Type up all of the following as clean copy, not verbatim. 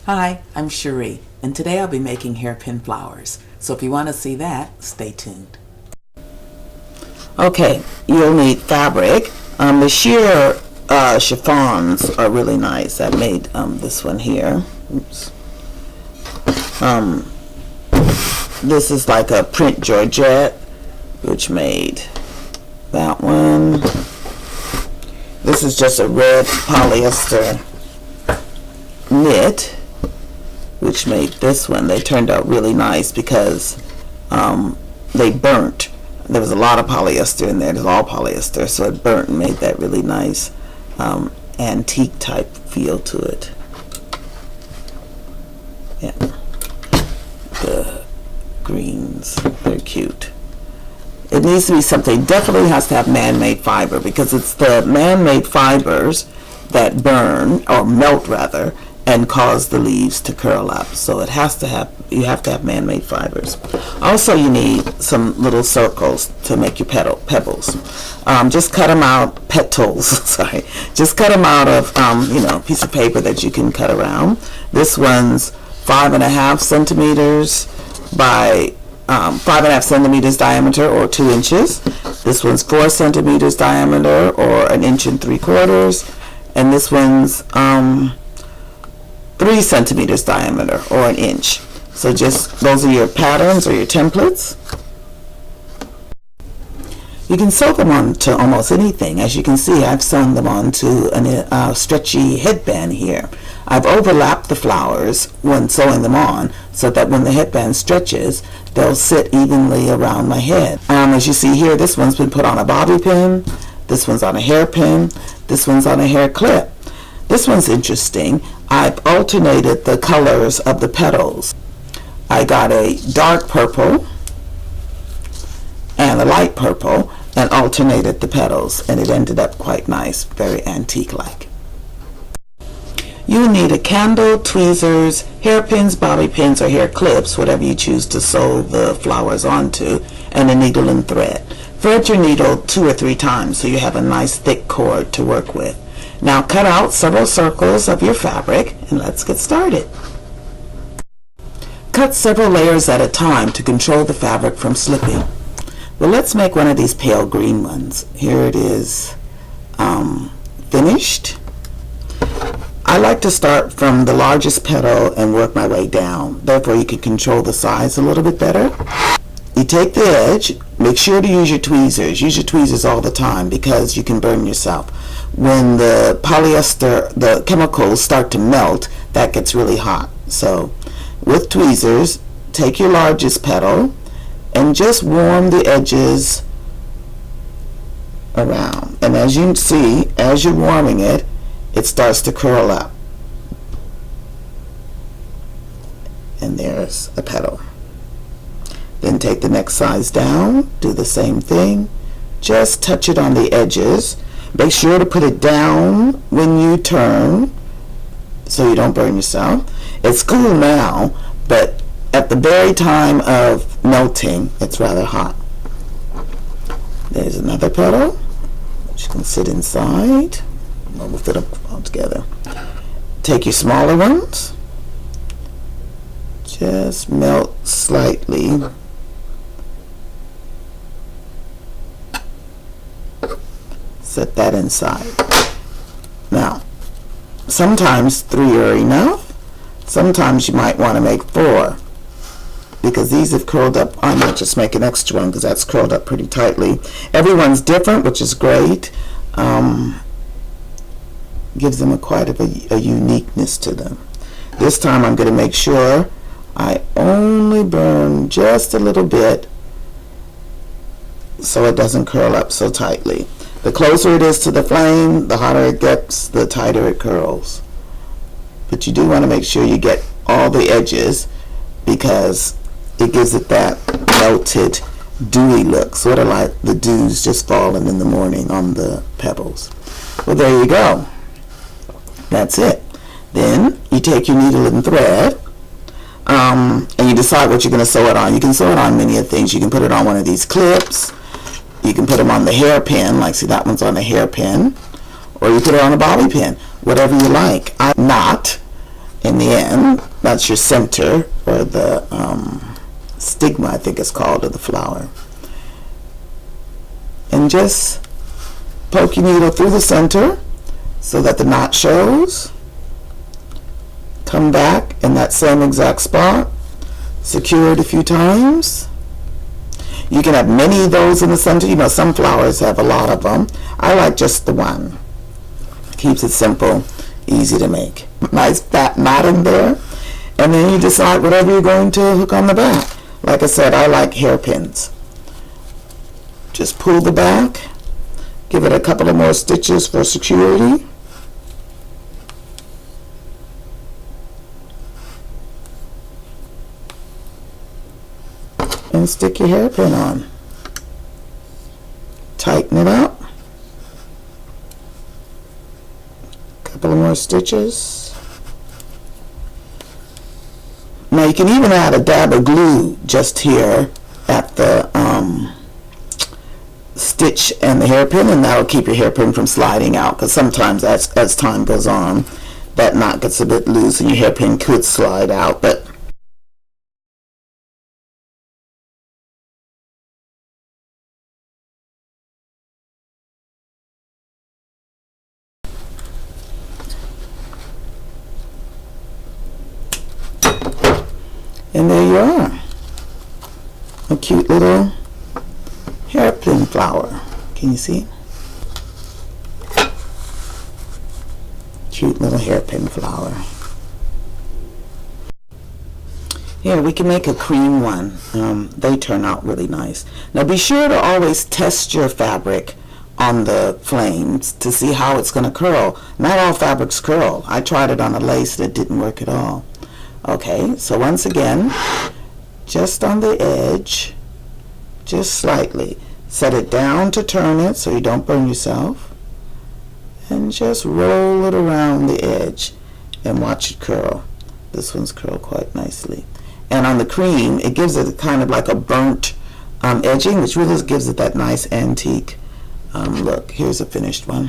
Hi, I'm Cherie, and today I'll be making hairpin flowers. So if you want to see that, stay tuned. Okay, you'll need fabric. The sheer chiffons are really nice. I made this one here. Oops. This is like a print georgette, which made that one. This is just a red polyester knit, which made this one. They turned out really nice because they burnt. There was a lot of polyester in there. It was all polyester, so it burnt and made that really nice antique type feel to it. Yeah, the greens, they're cute. It needs to be something, definitely has to have man-made fiber, because it's the man-made fibers that burn, or melt rather, and cause the leaves to curl up. So it has to have, you have to have man-made fibers. Also, you need some little circles to make your pebbles. Just cut them out, petals, sorry. Just cut them out of, a piece of paper that you can cut around. This one's 5.5 centimeters by 5.5 centimeters diameter, or 2 inches. This one's 4 centimeters diameter, or 1 3/4 inches. And this one's 3 centimeters diameter, or 1 inch. So just, those are your patterns or your templates. You can sew them onto almost anything. As you can see, I've sewn them onto a stretchy headband here. I've overlapped the flowers when sewing them on so that when the headband stretches, they'll sit evenly around my head. As you see here, this one's been put on a bobby pin, this one's on a hairpin, this one's on a hair clip. This one's interesting. I've alternated the colors of the petals. I got a dark purple and a light purple and alternated the petals, and it ended up quite nice, very antique-like. You need a candle, tweezers, hairpins, bobby pins, or hair clips, whatever you choose to sew the flowers onto, and a needle and thread. Thread your needle 2 or 3 times so you have a nice thick cord to work with. Now cut out several circles of your fabric, and let's get started. Cut several layers at a time to control the fabric from slipping. Well, let's make one of these pale green ones. Here it is, finished. I like to start from the largest petal and work my way down. Therefore, you can control the size a little bit better. You take the edge, make sure to use your tweezers. Use your tweezers all the time because you can burn yourself. When the polyester, the chemicals start to melt, that gets really hot. So with tweezers, take your largest petal and just warm the edges around. And as you see, as you're warming it, it starts to curl up. And there's a petal. Then take the next size down, do the same thing. Just touch it on the edges. Make sure to put it down when you turn so you don't burn yourself. It's cool now, but at the very time of melting, it's rather hot. There's another petal, which can sit inside. We'll fit them all together. Take your smaller ones. Just melt slightly. Set that inside. Now, sometimes 3 are enough. Sometimes you might want to make 4, because these have curled up. I might just make an extra one because that's curled up pretty tightly. Everyone's different, which is great. Gives them quite a uniqueness to them. This time I'm going to make sure I only burn just a little bit so it doesn't curl up so tightly. The closer it is to the flame, the hotter it gets, the tighter it curls. But you do want to make sure you get all the edges because it gives it that melted, dewy look, sort of like the dews just falling in the morning on the pebbles. Well, there you go. That's it. Then you take your needle and thread, and you decide what you're going to sew it on. You can sew it on many of things. You can put it on one of these clips. You can put them on the hairpin, like see that one's on a hairpin, or you put it on a bobby pin, whatever you like. I knot in the end. That's your center, or the stigma, I think it's called, of the flower. And just poke your needle through the center so that the knot shows. Come back in that same exact spot, secure it a few times. You can have many of those in the center. You know, some flowers have a lot of them. I like just the one. Keeps it simple, easy to make. Nice fat knot in there. And then you decide whatever you're going to hook on the back. Like I said, I like hairpins. Just pull the back, give it a couple of more stitches for security. And stick your hairpin on. Tighten it up. Couple of more stitches. Now you can even add a dab of glue just here at the stitch and the hairpin, and that'll keep your hairpin from sliding out, because sometimes as time goes on that knot gets a bit loose and your hairpin could slide out. But and there you are, a cute little hairpin flower. Can you see? Cute little hairpin flower. Here, we can make a cream one. They turn out really nice. Now be sure to always test your fabric on the flames to see how it's going to curl. Not all fabrics curl. I tried it on a lace that didn't work at all. Okay, so once again, just on the edge, just slightly. Set it down to turn it so you don't burn yourself. And just roll it around the edge and watch it curl. This one's curled quite nicely. And on the cream, it gives it kind of like a burnt edging, which really gives it that nice antique look. Here's a finished one.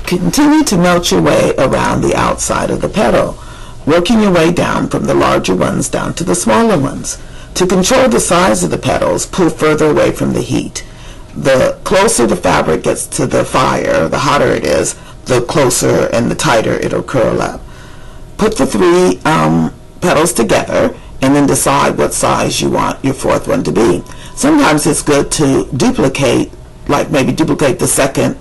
Continue to melt your way around the outside of the petal, working your way down from the larger ones down to the smaller ones. To control the size of the petals, pull further away from the heat. The closer the fabric gets to the fire, the hotter it is, the closer and the tighter it'll curl up. Put the three petals together and then decide what size you want your fourth one to be. Sometimes it's good to duplicate, like maybe duplicate the second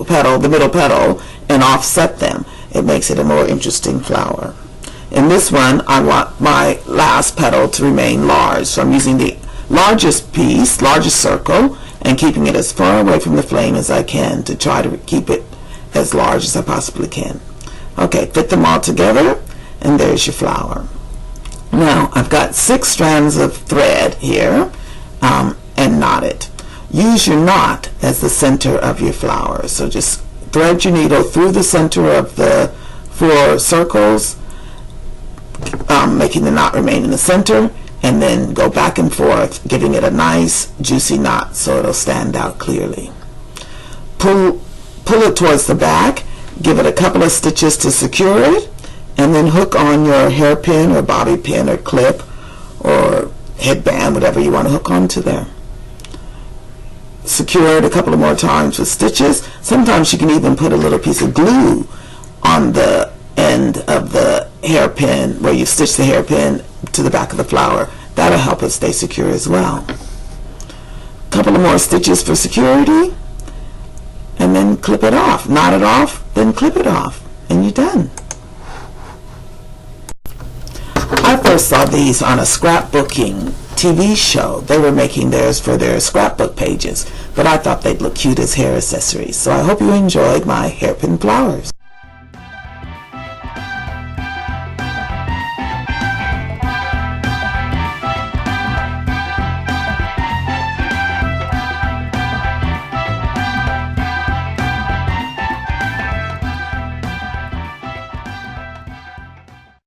petal, the middle petal, and offset them. It makes it a more interesting flower. In this one, I want my last petal to remain large, so I'm using the largest piece, largest circle, and keeping it as far away from the flame as I can to try to keep it as large as I possibly can. Okay, fit them all together, and there's your flower. Now, I've got 6 strands of thread here, and knot it. Use your knot as the center of your flower. So just thread your needle through the center of the 4 circles, making the knot remain in the center, and then go back and forth, giving it a nice juicy knot so it'll stand out clearly. Pull it towards the back, give it a couple of stitches to secure it, and then hook on your hairpin or bobby pin or clip or headband, whatever you want to hook onto there. Secure it a couple of more times with stitches. Sometimes you can even put a little piece of glue on the end of the hairpin where you stitch the hairpin to the back of the flower. That'll help it stay secure as well. A couple of more stitches for security, and then clip it off. Knot it off, then clip it off, and you're done. I first saw these on a scrapbooking TV show. They were making theirs for their scrapbook pages, but I thought they'd look cute as hair accessories. So I hope you enjoyed my hairpin flowers.